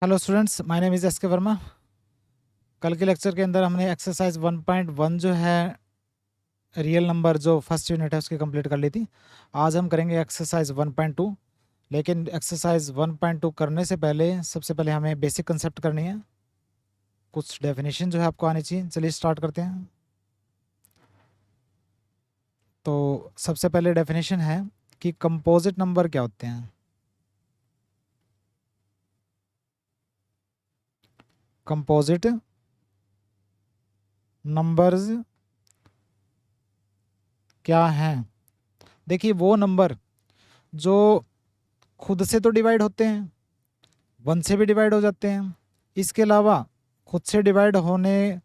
Hello students, my name is S के वर्मा। कल के लेक्चर के अंदर हमने एक्सरसाइज 1.1 जो है रियल नंबर जो फर्स्ट यूनिट है उसकी कंप्लीट कर ली थी। आज हम करेंगे एक्सरसाइज 1.2। लेकिन एक्सरसाइज 1.2 करने से पहले सबसे पहले हमें बेसिक कंसेप्ट करनी है, कुछ डेफिनेशन जो है आपको आनी चाहिए। चलिए स्टार्ट करते हैं। तो सबसे पहले डेफिनेशन है कि कंपोजिट नंबर क्या होते हैं। कंपोजिट नंबर्स क्या हैं? देखिए, वो नंबर जो खुद से तो डिवाइड होते हैं, वन से भी डिवाइड हो जाते हैं, इसके अलावा खुद से डिवाइड होने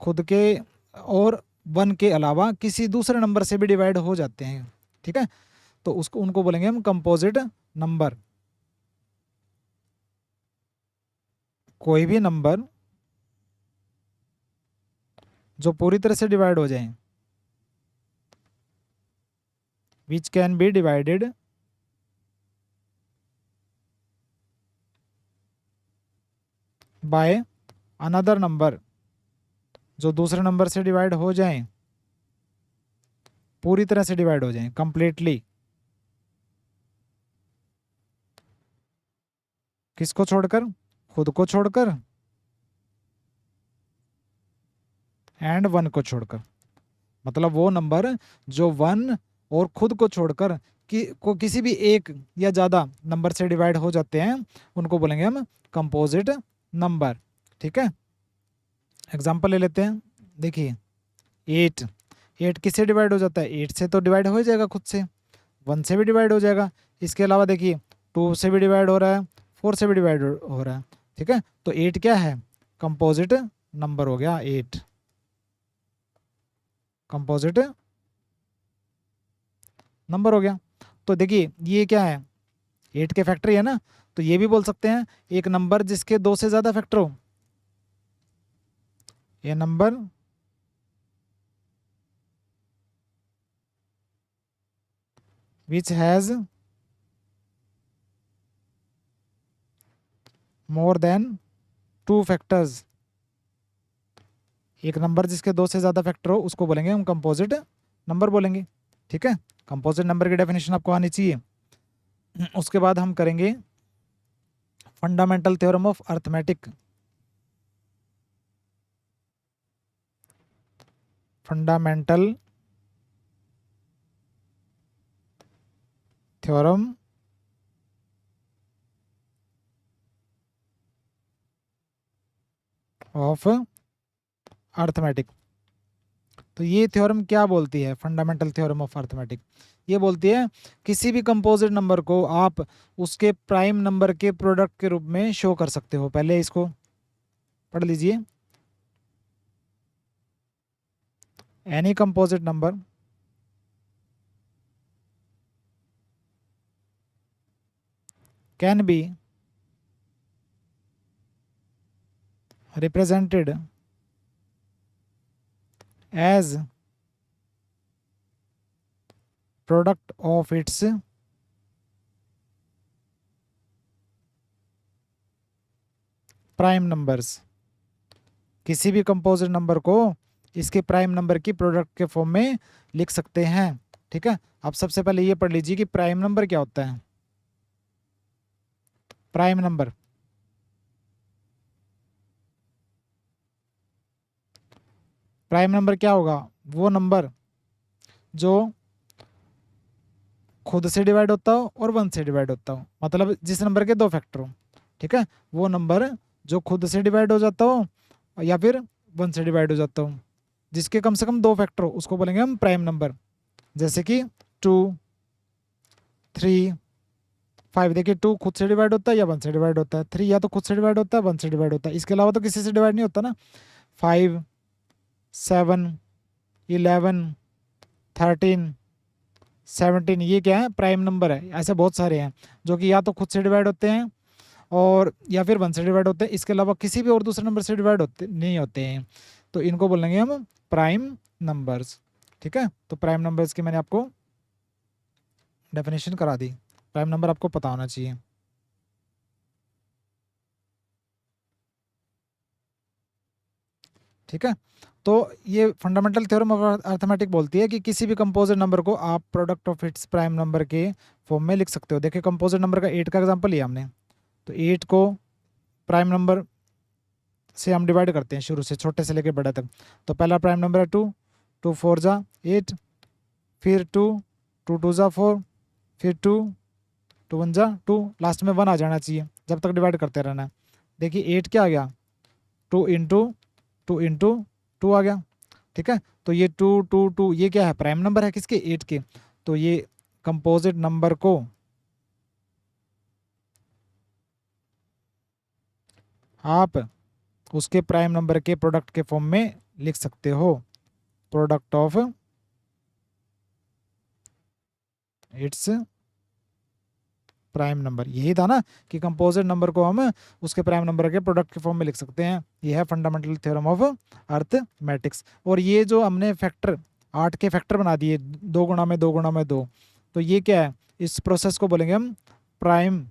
खुद के और वन के अलावा किसी दूसरे नंबर से भी डिवाइड हो जाते हैं। ठीक है, तो उसको उनको बोलेंगे हम कंपोजिट नंबर। कोई भी नंबर जो पूरी तरह से डिवाइड हो जाए, which can be divided by another number, जो दूसरे नंबर से डिवाइड हो जाएं, पूरी तरह से डिवाइड हो जाएं, कंप्लीटली। किसको छोड़कर? खुद को छोड़कर एंड वन को छोड़कर। मतलब वो नंबर जो वन और खुद को छोड़कर किसी भी एक या ज़्यादा नंबर से डिवाइड हो जाते हैं, उनको बोलेंगे हम कंपोजिट नंबर। ठीक है, एग्जांपल ले लेते हैं। देखिए, एट। एट किससे डिवाइड हो जाता है? एट से तो डिवाइड हो ही जाएगा खुद से, वन से भी डिवाइड हो जाएगा। इसके अलावा देखिए, टू से भी डिवाइड हो रहा है, फोर से भी डिवाइड हो रहा है। ठीक है, तो एट क्या है? कंपोजिट नंबर हो गया एट, कंपोजिट नंबर हो गया। तो देखिए, ये क्या है? एट के फैक्टर है ना, तो ये भी बोल सकते हैं एक नंबर जिसके दो से ज्यादा फैक्टर हो। ये number which has more than two factors. एक नंबर जिसके दो से ज्यादा फैक्टर हो उसको बोलेंगे हम कंपोजिट नंबर बोलेंगे। ठीक है, कंपोजिट नंबर की डेफिनेशन आपको आनी चाहिए। उसके बाद हम करेंगे fundamental theorem of arithmetic. Fundamental theorem of arithmetic. तो ये थ्योरम क्या बोलती है? फंडामेंटल थ्योरम ऑफ अर्थमेटिक ये बोलती है किसी भी कंपोजिट नंबर को आप उसके प्राइम नंबर के प्रोडक्ट के रूप में शो कर सकते हो। पहले इसको पढ़ लीजिए। Any composite number can be represented as product of its prime numbers. किसी भी कंपोजिट नंबर को इसके प्राइम नंबर की प्रोडक्ट के फॉर्म में लिख सकते हैं। ठीक है, अब सबसे पहले ये पढ़ लीजिए कि प्राइम नंबर क्या होता है। प्राइम नंबर, प्राइम नंबर क्या होगा? वो नंबर जो खुद से डिवाइड होता हो और वन से डिवाइड होता हो, मतलब जिस नंबर के दो फैक्टर हो। ठीक है, वो नंबर जो खुद से डिवाइड हो जाता हो या फिर वन से डिवाइड हो जाता हो, जिसके कम से कम दो फैक्टर हो, उसको बोलेंगे हम प्राइम नंबर। जैसे कि टू, थ्री, फाइव। देखिए, टू खुद से डिवाइड होता है या वन से डिवाइड होता है, थ्री या तो खुद से डिवाइड होता है वन से डिवाइड होता है, इसके अलावा तो किसी से डिवाइड नहीं होता ना। फाइव, सेवन, इलेवन, थर्टीन, 17, ये क्या है? प्राइम नंबर है। ऐसे बहुत सारे हैं जो कि या तो खुद से डिवाइड होते हैं और या फिर वन से डिवाइड होते हैं, इसके अलावा किसी भी और दूसरे नंबर से डिवाइड होते नहीं होते हैं, तो इनको बोलेंगे हम प्राइम नंबर्स। ठीक है, तो प्राइम नंबर्स की मैंने आपको डेफिनेशन करा दी। प्राइम नंबर आपको पता होना चाहिए। ठीक है। तो ये फंडामेंटल थ्योरम ऑफ अर्थमेटिक बोलती है कि किसी भी कंपोजिट नंबर को आप product of its prime number के फॉर्म में लिख सकते हो। देखिए कंपोजिट नंबर का 8 का एग्जांपल लिया हमने, तो 8 को प्राइम नंबर से हम डिवाइड करते हैं शुरू से, छोटे से लेकर बड़े तक। तो पहला प्राइम नंबर है 2, 2 4 जा 8, फिर 2, 2 2 जा 4, फिर 2, 2 1 जा 2, लास्ट में 1 आ जाना चाहिए जब तक डिवाइड करते रहना है। देखिए 8 क्या आ गया, 2 इंटू 2 इंटू 2 आ गया। ठीक है, तो ये 2 2 2 ये क्या है, प्राइम नंबर है किसके, 8 के। तो ये कंपोजिट नंबर को आप उसके प्राइम नंबर के प्रोडक्ट के फॉर्म में लिख सकते हो, product of its prime number. यही था ना कि कंपोजिट नंबर को हम उसके प्राइम नंबर के प्रोडक्ट के फॉर्म में लिख सकते हैं। ये है फंडामेंटल थ्योरम ऑफ अर्थमेटिक्स। और ये जो हमने फैक्टर 8 के फैक्टर बना दिए, 2 गुणा में 2 गुणा में 2, तो ये क्या है, इस प्रोसेस को बोलेंगे हम प्राइम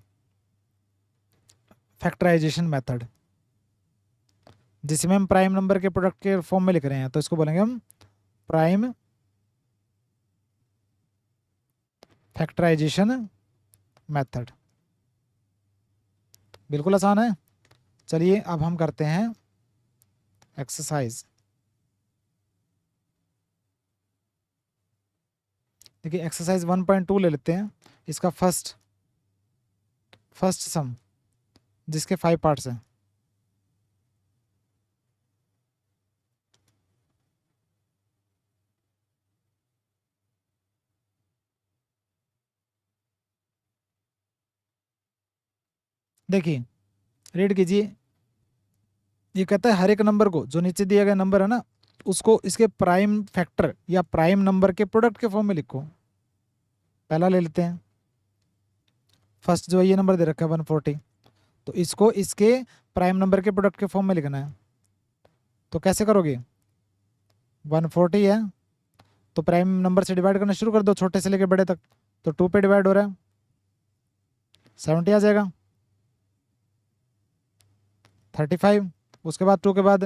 फैक्टराइजेशन मेथड, जिसमें हम प्राइम नंबर के प्रोडक्ट के फॉर्म में लिख रहे हैं, तो इसको बोलेंगे हम प्राइम फैक्टराइजेशन मेथड। बिल्कुल आसान है। चलिए अब हम करते हैं एक्सरसाइज। देखिए एक्सरसाइज 1.2 ले लेते हैं, इसका फर्स्ट सम जिसके 5 पार्ट्स हैं। देखिए रीड कीजिए, ये कहता है हर एक नंबर को, जो नीचे दिया गया नंबर है ना, उसको इसके प्राइम फैक्टर या प्राइम नंबर के प्रोडक्ट के फॉर्म में लिखो। पहला ले लेते हैं, फर्स्ट जो है ये नंबर दे रखा है 140, तो इसको इसके प्राइम नंबर के प्रोडक्ट के फॉर्म में लिखना है। तो कैसे करोगे, 140 है तो प्राइम नंबर से डिवाइड करना शुरू कर दो, छोटे से लेकर बड़े तक। तो 2 पे डिवाइड हो रहा है, 70 आ जाएगा, 35। उसके बाद 2 के बाद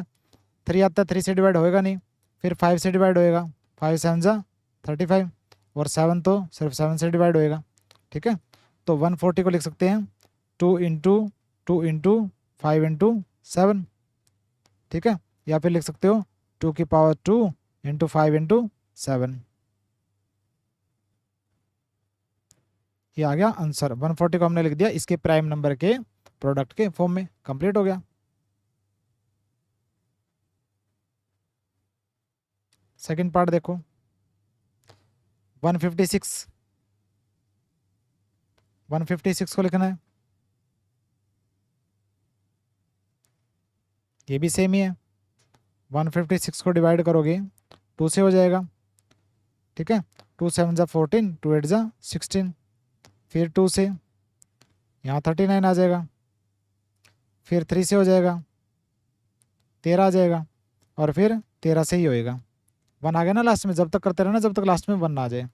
3 आता है, 3 से डिवाइड होएगा नहीं, फिर 5 से डिवाइड होएगा, 5 7 जा 35, और 7 तो सिर्फ 7 से डिवाइड होएगा। ठीक है, तो 140 को लिख सकते हैं 2 इंटू 2 इंटू 5 इंटू 7। ठीक है, या फिर लिख सकते हो 2 की पावर 2 इंटू 5 इंटू 7। ये आ गया आंसर। 140 को हमने लिख दिया इसके प्राइम नंबर के प्रोडक्ट के फॉर्म में, कंप्लीट हो गया। सेकंड पार्ट देखो, 156 को लिखना है, ये भी सेम ही है। 156 को डिवाइड करोगे 2 से हो जाएगा। ठीक है, 2 7 जा 14, 2 8 जा 16, फिर 2 से यहाँ 39 आ जाएगा, फिर 3 से हो जाएगा 13 आ जाएगा, और फिर 13 से ही होएगा 1 आ गया ना लास्ट में। जब तक करते रहना जब तक लास्ट में 1 ना आ जाए।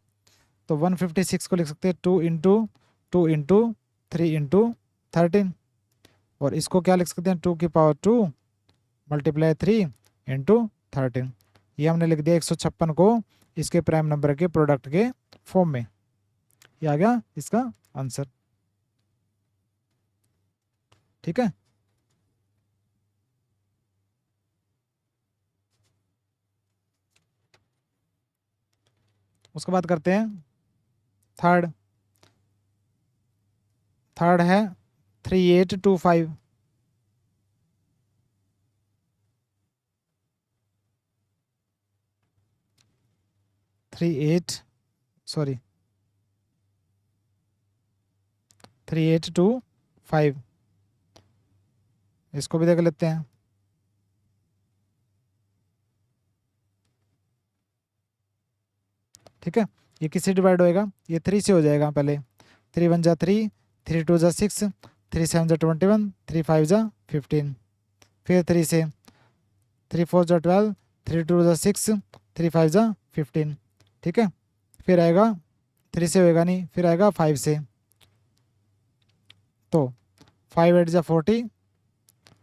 तो 156 को लिख सकते हैं 2 इंटू 2 इंटू 3 इंटू 13, और इसको क्या लिख सकते हैं 2 की पावर 2 मल्टीप्लाई 3 इंटू 13। ये हमने लिख दिया 156 को इसके प्राइम नंबर के प्रोडक्ट के फॉर्म में। ये आ गया इसका आंसर। ठीक है, उसके बाद करते हैं थर्ड। थर्ड है 3825। 3825, इसको भी देख लेते हैं। ठीक है, ये किससे डिवाइड होएगा, ये 3 से हो जाएगा पहले। 3 1 जा 3, 3 2 जा 6, 3 7 जा 21, 3 5 जा 15, फिर 3 से 3 4 जा 12, 3 2 जा 6, 3 5 जा 15। ठीक है, फिर आएगा 3 से होएगा नहीं, फिर आएगा 5 से, तो 5 8 जा 40,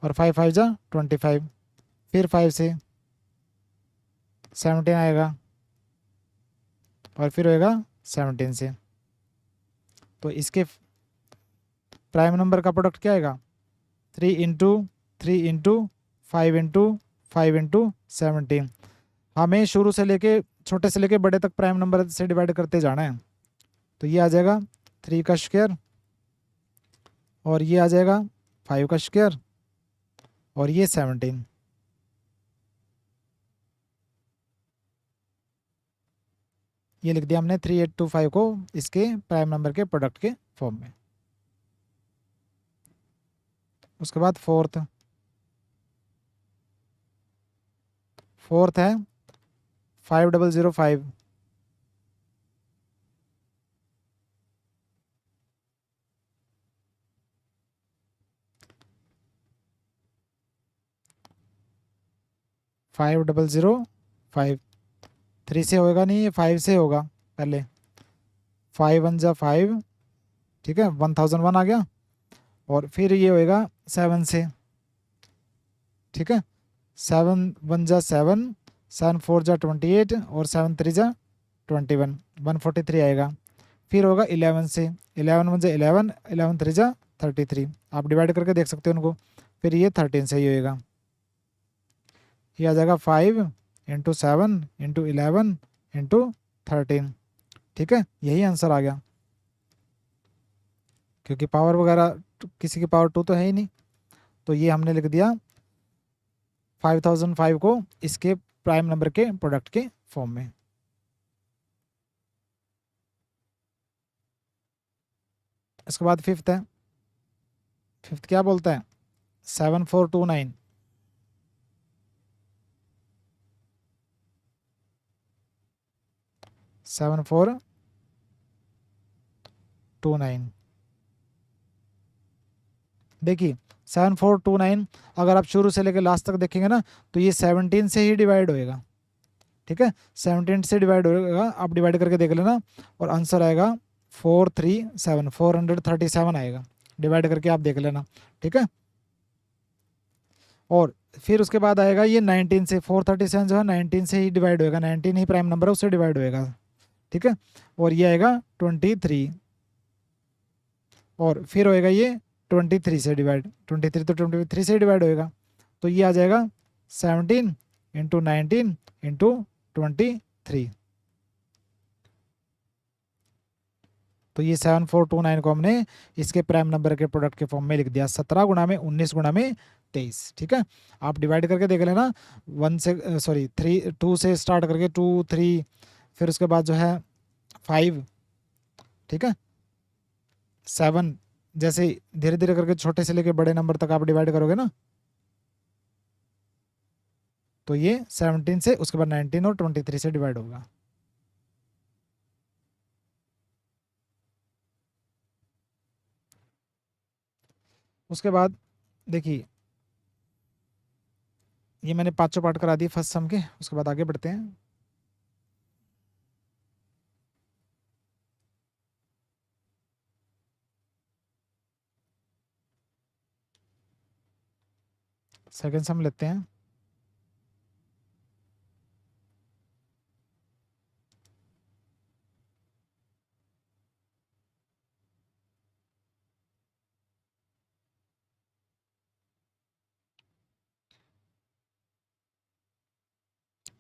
और 5 5 जा 25, फिर 5 से 17 आएगा और फिर होएगा 17 से। तो इसके प्राइम नंबर का प्रोडक्ट क्या आएगा 3 × 3 × 5 × 5 × 17। हमें शुरू से लेके छोटे से लेके बड़े तक प्राइम नंबर से डिवाइड करते जाना है। तो ये आ जाएगा 3 का स्क्वायर और ये आ जाएगा 5 का स्क्वायर और ये 17। ये लिख दिया हमने 3825 को इसके प्राइम नंबर के प्रोडक्ट के फॉर्म में। उसके बाद फोर्थ है 5005। फाइव डबल ज़ीरो फाइव 3 से होएगा नहीं, ये 5 से होगा पहले। 5 1 जा 5, ठीक है, 1001 आ गया। और फिर ये होएगा 7 से, ठीक है, 7 1 जा 7, 7 4 जा 28 और 7 3 जा 21, 143 आएगा। फिर होगा 11 से, 11 1 जा 11, 11 3 जा 33। आप डिवाइड करके देख सकते हो उनको। फिर ये 13 से ही होएगा। ये आ जाएगा 5 × 7 × 11 × 13, ठीक है, यही आंसर आ गया। क्योंकि पावर वगैरह किसी की पावर 2 तो है ही नहीं, तो ये हमने लिख दिया 5005 को इसके प्राइम नंबर के प्रोडक्ट के फॉर्म में। इसके बाद फिफ्थ है। फिफ्थ क्या बोलता है 7429। 7429। देखिए 7429 अगर आप शुरू से लेकर लास्ट तक देखेंगे ना तो ये 17 से ही डिवाइड होएगा, ठीक है, 17 से डिवाइड होएगा। आप डिवाइड करके देख लेना और आंसर आएगा 437, 437 आएगा। डिवाइड करके आप देख लेना, ठीक है। और फिर उसके बाद आएगा ये 19 से, 437 जो है 19 से ही डिवाइड होएगा, 19 ही प्राइम नंबर है उससे डिवाइड होएगा, ठीक है। और ये आएगा 23 और फिर होएगा ये 23 से डिवाइड, 23 तो 23 से डिवाइड होएगा। तो ये आ जाएगा 17 × 19 × 23। तो ये 7429 को हमने इसके प्राइम नंबर के प्रोडक्ट के फॉर्म में लिख दिया, 17 × 19 × 23, ठीक है। आप डिवाइड करके देख लेना, 1 से सॉरी 3 2 से स्टार्ट करके 2 3 फिर उसके बाद जो है 5, ठीक है, 7, जैसे धीरे धीरे करके छोटे से लेके बड़े नंबर तक आप डिवाइड करोगे ना तो ये 17 से उसके बाद 19 और 23 से डिवाइड होगा। उसके बाद देखिए ये मैंने पांचों पार्ट करा दिए फर्स्ट सम के। उसके बाद आगे बढ़ते हैं। सेकंड सम लेते हैं।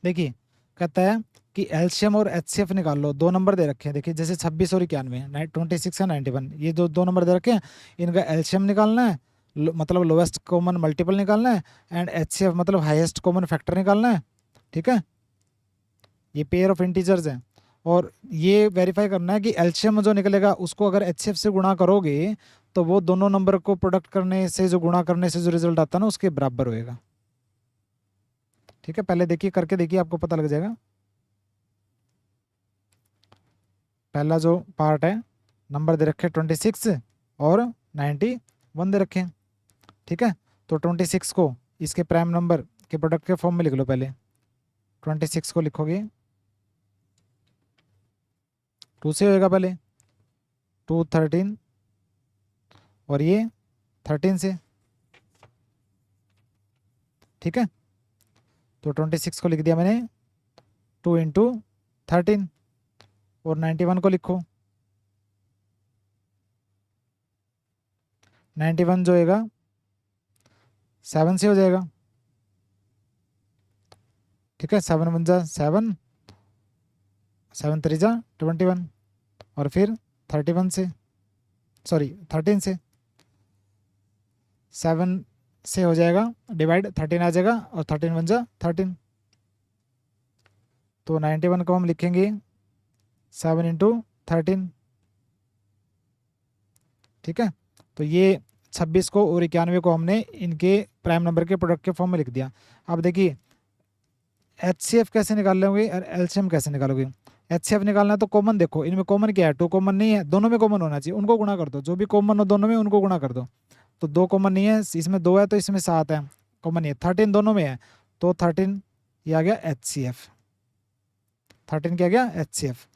देखिए कहता है कि एलसीएम और एचसीएफ निकाल लो। दो नंबर दे रखे हैं, देखिए जैसे 26 और 91, 26 है 91, ये जो दो नंबर दे रखे हैं इनका एलसीएम निकालना है, मतलब लोवेस्ट कॉमन मल्टीपल निकालना है, एंड एचसीएफ मतलब हाईएस्ट कॉमन फैक्टर निकालना है, ठीक है। ये पेयर ऑफ इंटीजर्स हैं और ये वेरीफाई करना है कि एलसीएम जो निकलेगा उसको अगर एचसीएफ से गुणा करोगे तो वो दोनों नंबर को प्रोडक्ट करने से जो गुणा करने से जो रिजल्ट आता है ना उसके बराबर होएगा, ठीक है। पहले देखिए करके देखिए आपको पता लग जाएगा। पहला जो पार्ट है नंबर दे रखे 26 और 91 दे रखे हैं, ठीक है। तो 26 को इसके प्राइम नंबर के प्रोडक्ट के फॉर्म में लिख लो। पहले 26 को लिखोगे 2 से होएगा, पहले 2 13 और ये 13 से, ठीक है। तो 26 को लिख दिया मैंने 2 इंटू 13 और 91 को लिखो। 91 जो होगा 7 से हो जाएगा, ठीक है। 7 1 जा 7, 7 3 जा 21 और फिर 31 से, सॉरी 13 से, 7 से हो जाएगा डिवाइड, 13 आ जाएगा और 13 1 जा 13। तो 91 को हम लिखेंगे 7 इंटू 13, ठीक है। तो ये 26 को और 91 को हमने इनके प्राइम नंबर के प्रोडक्ट के फॉर्म में लिख दिया। अब देखिए HCF कैसे निकाल लोगे और LCM कैसे निकालोगे। HCF निकालना है तो कॉमन देखो, इनमें कॉमन क्या है, 2 कॉमन नहीं है, दोनों में कॉमन होना चाहिए, उनको गुणा कर दो, जो भी कॉमन हो दोनों में उनको गुणा कर दो। तो 2 कॉमन नहीं है, इसमें 2 है तो इसमें 7 है, कॉमन नहीं है। 13 दोनों में है तो 13 ये आ गया HCF, 13 क्या गया HCF।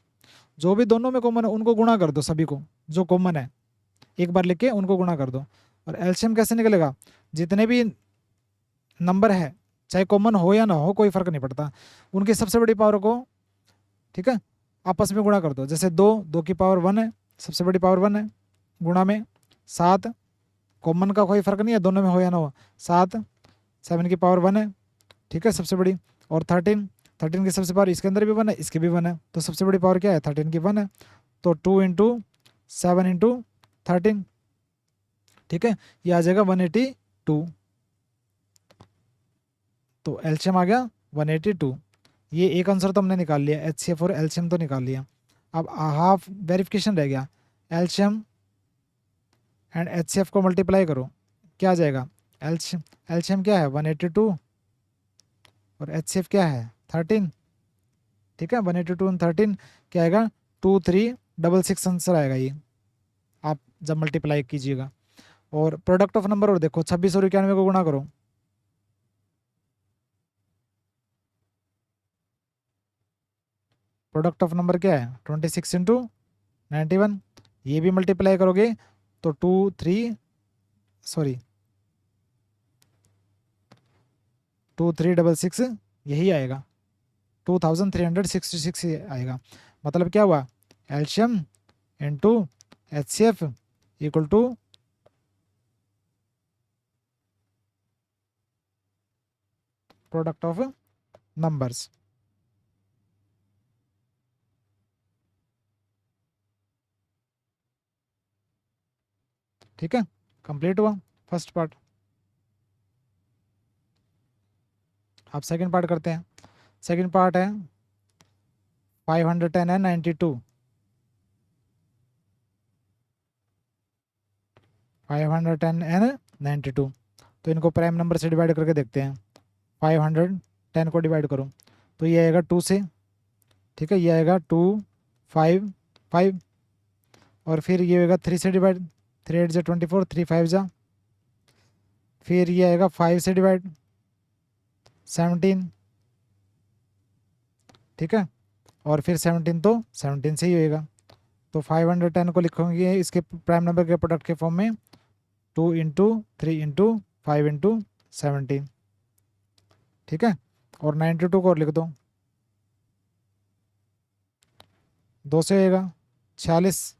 जो भी दोनों में कॉमन है उनको गुणा कर दो, सभी को जो कॉमन है एक बार लेके उनको गुणा कर दो। और एलसीएम कैसे निकलेगा, जितने भी नंबर है चाहे कॉमन हो या ना हो कोई फर्क नहीं पड़ता, उनकी सबसे बड़ी पावर को, ठीक है, आपस में गुणा कर दो। जैसे 2 की पावर 1 है, सबसे बड़ी पावर 1 है, गुणा में 7, कॉमन का कोई फर्क नहीं है दोनों में हो या ना हो, 7 की पावर 1 है, ठीक है, सबसे बड़ी। और 13 की सबसे पावर इसके अंदर भी 1 है, इसके भी 1 है, तो सबसे बड़ी पावर क्या है 13 की 1 है। तो 2 इंटू 7 इंटू 13, ठीक है, ये आ जाएगा 182। तो एलसीएम आ गया 182। ये एक आंसर तो हमने निकाल लिया, HCF और एलसीएम तो निकाल लिया। अब हाफ वेरिफिकेशन रह गया, एलसीएम एंड HCF को मल्टीप्लाई करो, क्या आ जाएगा, एलसीएम क्या है 182 और HCF क्या है 13, ठीक है। 182 और 13 क्या आएगा 2366 आंसर आएगा ये, आप जब मल्टीप्लाई कीजिएगा। और प्रोडक्ट ऑफ नंबर और देखो 26 और 91 को गुणा करो, प्रोडक्ट ऑफ नंबर क्या है 26 इंटू 91, ये भी मल्टीप्लाई करोगे तो 2366 यही आएगा, 2366 आएगा। मतलब क्या हुआ, LCM into HCF equal to product of numbers. ठीक है, कंप्लीट हुआ फर्स्ट पार्ट। अब सेकंड पार्ट करते हैं। सेकंड पार्ट है 510 एंड 92, 510 एंड 92। तो इनको प्राइम नंबर से डिवाइड करके देखते हैं। 510 को डिवाइड करो तो ये आएगा 2 से, ठीक है, ये आएगा 2 5 5 और फिर ये होगा 3 से डिवाइड, 3 8 जा 24, 3 5 जा, फिर ये आएगा 5 से डिवाइड 17, ठीक है, और फिर 17 तो 17 से ही होएगा। तो 510 को लिखोगे इसके प्राइम नंबर के प्रोडक्ट के फॉर्म में 2 इंटू 3 इंटू 5 इंटू 17, ठीक है। और 92 को और लिख दो, 2 से होएगा 46,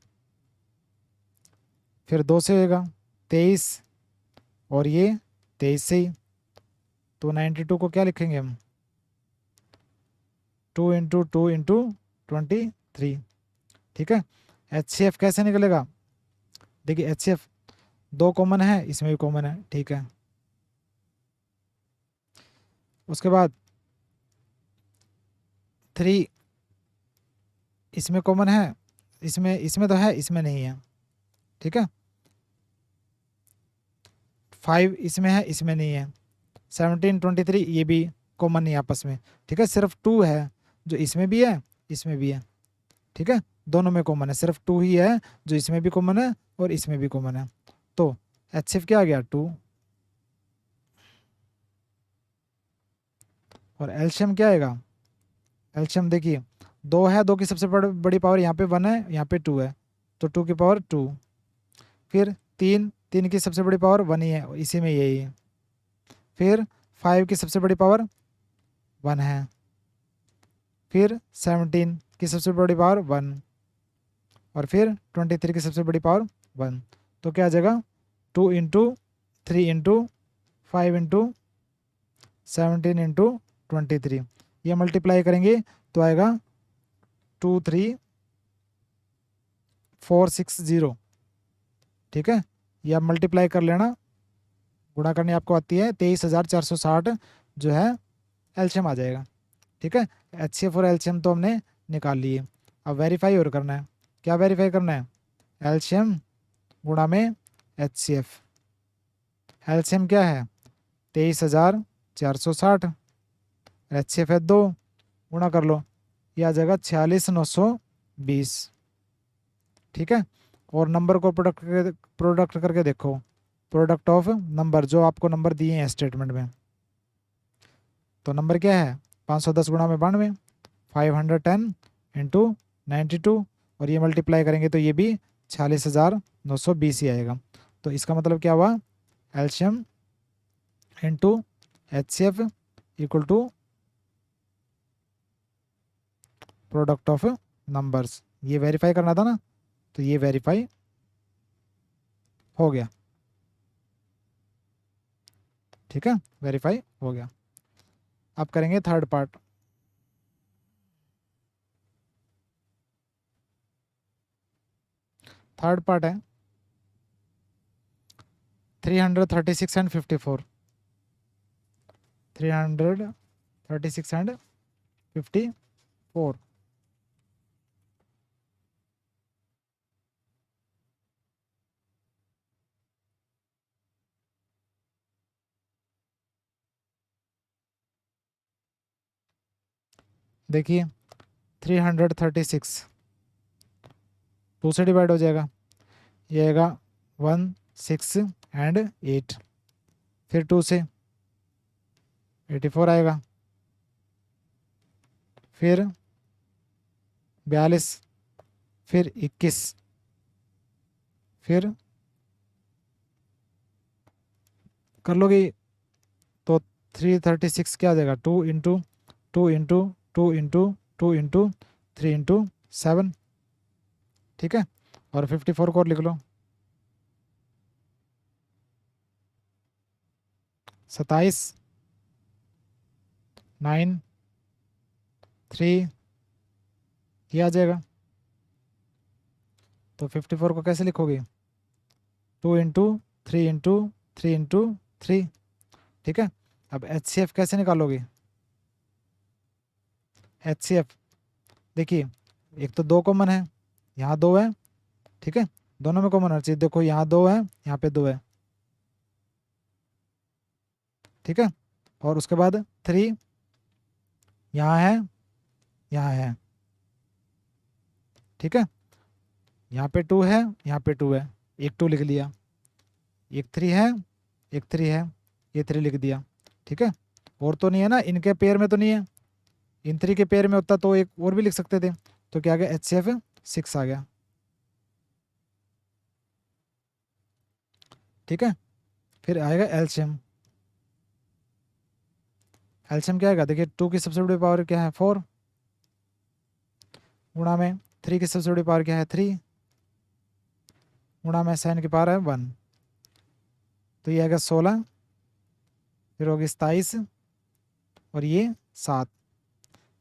फिर 2 से होएगा 23 और ये 23 से ही। तो 92 को क्या लिखेंगे हम 2 इंटू 2 इंटू 23, ठीक है। HCF कैसे निकलेगा, देखिए HCF 2 कॉमन है, इसमें भी कॉमन है, ठीक है। उसके बाद 3 इसमें कॉमन है, इसमें तो है, इसमें नहीं है, ठीक है। 5 इसमें है, इसमें नहीं है। 17 23 ये भी कॉमन नहीं आपस में, ठीक है। सिर्फ 2 है जो इसमें भी है, इसमें भी है, ठीक है। दोनों में कॉमन है, सिर्फ 2 ही है जो इसमें भी कॉमन है और इसमें भी कॉमन है। तो HCF क्या आ गया 2 और एलसीएम क्या आएगा, एलसीएम देखिए 2 है, 2 की सबसे बड़ी पावर यहाँ पे 1 है, यहाँ पे 2 है, तो 2 की पावर 2, फिर 3 की सबसे बड़ी पावर 1 ही है, इसी में यही है, फिर 5 की सबसे बड़ी पावर 1 है, फिर 17 की सबसे बड़ी पावर 1 और फिर 23 की सबसे बड़ी पावर 1। तो क्या आ जाएगा 2 इंटू 3 इंटू 5 इंटू 17 इंटू 23। ये मल्टीप्लाई करेंगे तो आएगा 23460। ठीक है, ये आप मल्टीप्लाई कर लेना, गुणा करनी आपको आती है 23,460 जो है एलसीएम आ जाएगा। ठीक है, एचसीएफ और एलसीएम तो हमने निकाल लिए। अब वेरीफाई और करना है। क्या वेरीफाई करना है? एलसीएम गुणा में एचसीएफ। एलसीएम क्या है 23,460, एचसीएफ है 2, गुणा कर लो, ये आ जाएगा 46,920। ठीक है, और नंबर को प्रोडक्ट करके देखो, प्रोडक्ट ऑफ नंबर जो आपको नंबर दिए हैं स्टेटमेंट में। तो नंबर क्या है 510 गुणा में 92, 510 इंटू 92, और ये मल्टीप्लाई करेंगे तो ये भी 46,920 ही आएगा। तो इसका मतलब क्या हुआ, LCM into HCF equal to product of numbers. ये वेरीफाई करना था ना, तो ये वेरीफाई हो गया। ठीक है, वेरीफाई हो गया। अब करेंगे थर्ड पार्ट। थर्ड पार्ट है 336 एंड 54। 336 एंड 54। देखिए 336 2 से डिवाइड हो जाएगा, ये आएगा 1 6 एंड 8, फिर 2 से 84 आएगा, फिर 42, फिर 21, फिर कर लोगे तो 336 क्या आ जाएगा 2 into 2 into 2 into 2 into 3 into 7। ठीक है, और 54 को और लिख लो 27 9 3, ये आ जाएगा। तो 54 को कैसे लिखोगे 2 इंटू 3 इंटू 3 इंटू 3। ठीक है, अब एचसीएफ कैसे निकालोगे? एचसीएफ देखिए, एक तो 2 कॉमन है, यहाँ 2 है। ठीक है, दोनों में कॉमन हर चीज़, देखो यहाँ 2 है, यहाँ पे 2 है। ठीक है, और उसके बाद 3 यहाँ है, यहाँ है। ठीक है, यहाँ पे 2 है, यहाँ पे 2 है, एक 2 लिख लिया, एक 3 है, एक 3 है, ये 3 लिख दिया। ठीक है, और तो नहीं है ना, इनके पेयर में तो नहीं है, इन 3 के पेयर में होता तो एक और भी लिख सकते थे। तो क्या आ गया एचसीएफ 6 आ गया। ठीक है, फिर आएगा एलसीएम। एलसीएम क्या आएगा, देखिए 2 की सबसे बड़ी पावर क्या है 4, गुणा में 3 की सबसे बड़ी पावर क्या है 3, गुणा में 7 की पावर है 1, तो ये आएगा 16, फिर होगी 27, और ये 7,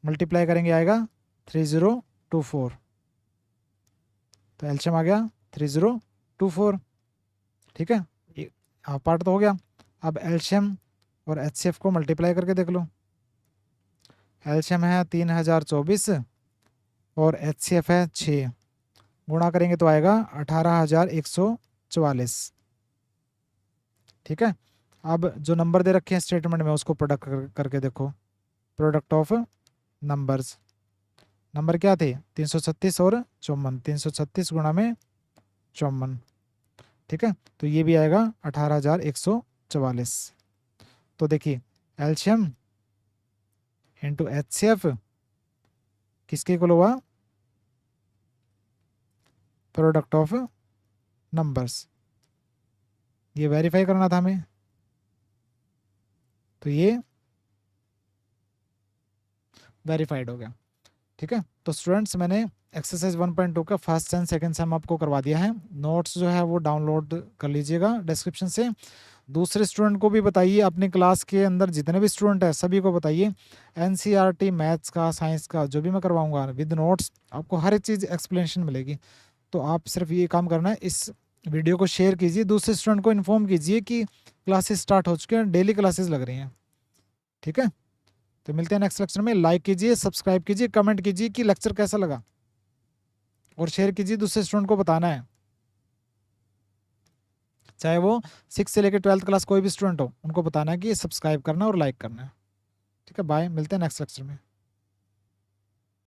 मल्टीप्लाई करेंगे आएगा 3024। तो एलसीएम आ गया 3024। ठीक है, हाफ पार्ट तो हो गया। अब एलसीएम और एचसीएफ को मल्टीप्लाई करके देख लो। एलसीएम है 3024 और एचसीएफ है 6, गुणा करेंगे तो आएगा 18,144। ठीक है, अब जो नंबर दे रखे हैं स्टेटमेंट में उसको प्रोडक्ट करके देखो, प्रोडक्ट ऑफ नंबर्स। नंबर क्या थे 336 और 54, 336 गुणा में 54। ठीक है, तो ये भी आएगा 18,144। तो देखिए एलसीएम इंटू एचसीएफ किसके इक्वल हुआ, प्रोडक्ट ऑफ नंबर्स। ये वेरीफाई करना था हमें, तो ये वेरीफाइड हो गया। ठीक है। तो स्टूडेंट्स मैंने एक्सरसाइज 1.2 का फर्स्ट एंड सेकंड सेम आपको करवा दिया है। नोट्स जो है वो डाउनलोड कर लीजिएगा डिस्क्रिप्शन से। दूसरे स्टूडेंट को भी बताइए, अपनी क्लास के अंदर जितने भी स्टूडेंट हैं सभी को बताइए। एनसीईआरटी मैथ्स का, साइंस का जो भी मैं करवाऊंगा विद नोट्स, आपको हर एक चीज़ एक्सप्लेनेशन मिलेगी। तो आप सिर्फ ये काम करना है, इस वीडियो को शेयर कीजिए, दूसरे स्टूडेंट को इन्फॉर्म कीजिए कि क्लासेस स्टार्ट हो चुके हैं, डेली क्लासेस लग रही हैं। ठीक है, तो मिलते हैं नेक्स्ट लेक्चर में। लाइक कीजिए, सब्सक्राइब कीजिए, कमेंट कीजिए कि लेक्चर कैसा लगा, और शेयर कीजिए, दूसरे स्टूडेंट को बताना है, चाहे वो 6 से लेकर 12th क्लास कोई भी स्टूडेंट हो, उनको बताना है कि सब्सक्राइब करना और लाइक करना है। ठीक है, बाय, मिलते हैं नेक्स्ट लेक्चर में।